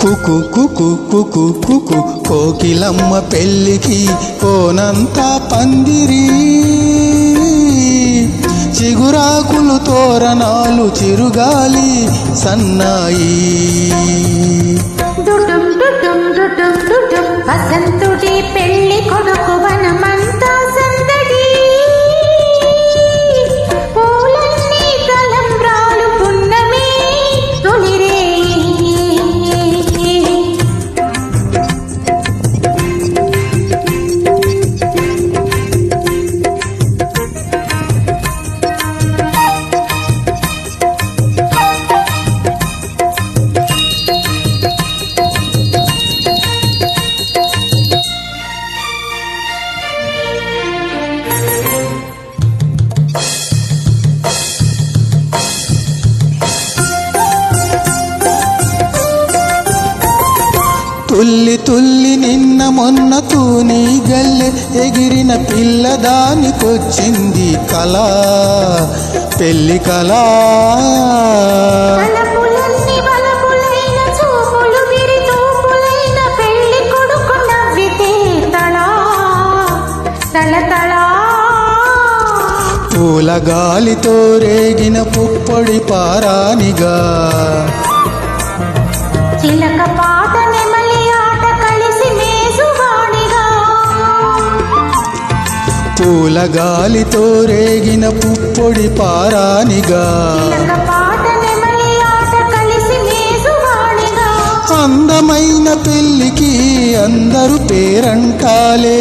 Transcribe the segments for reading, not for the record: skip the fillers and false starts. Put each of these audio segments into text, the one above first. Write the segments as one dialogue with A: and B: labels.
A: కుకు కుకు కుకు కుకు కోకిలమ్మ పెళ్ళికి కోనంతా పందిరి, చిగురాకులు తోరణాలు చిరుగాలి సన్నాయి.
B: వసంతుడి పెళ్లి కొడుకు వనమంతా సందడి, పూలన్నీ తలంబ్రాలు పున్నమి తొలిరే.
A: తుల్లి తుల్లి నిన్న మొన్న తూని గల్లె ఎగిరిన పిల్లదానికొచ్చింది కళ, పెళ్లి కళ. పూల గాలితో రేగిన పుప్పొడి పారానిగా,
B: చిలక పాట నెమలి ఆట కలిసి మేజువాణిగా.
A: పూల గాలితో రేగిన పుప్పొడి పారానిగా,
B: చిలక పాట నెమలి ఆట కలిసి మేజువాణిగా.
A: అందమైన పెళ్లికి అందరూ పేరంటాలే,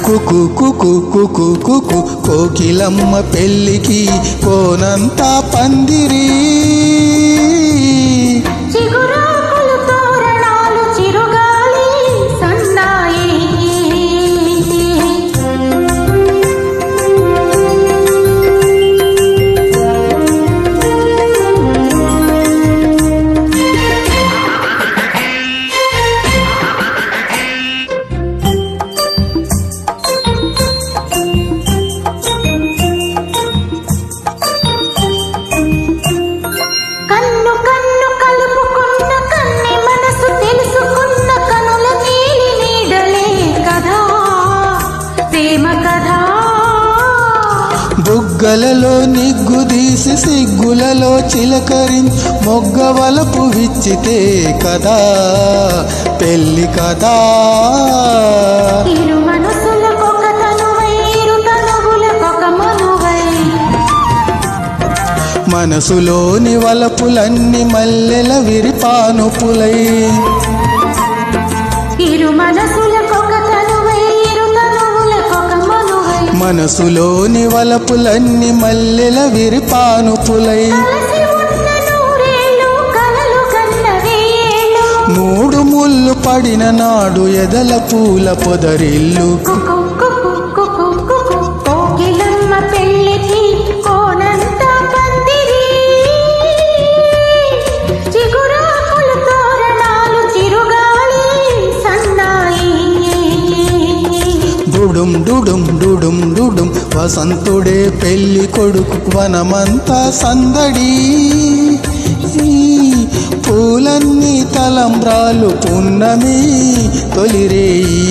A: కుకు కుకు కుకు కుకు కోకిలమ్మ పెళ్ళికి కోనంతా పందిరి,
B: చిగురాకులు తోరణాలు చిరుగాలి సన్నాయి.
A: బుగ్గలలో నిగ్గుదీసి సిగ్గులలో చిలకరి మొగ్గవలపు విచ్చితే కదా పెళ్లి కదా. మనసులోని వలపులన్నీ మల్లెల విరిపానుపులై, మనసులోని వలపులన్నీ మల్లెల విరిపానుపులై, మూడు ముళ్ళు పడిన నాడు ఎదల పూల పొదరిల్లు. డుడుం డుడుం డుడుం డుడుం వసంతుడే పెళ్లి కొడుకు వనమంతా సందడి, పూలన్నీ తలంబ్రాలు పున్నమి తొలిరేయి.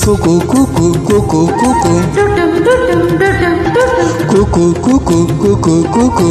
A: కుకు కుకు కుకు కుకు కుకు కుకు కుకు కుకు.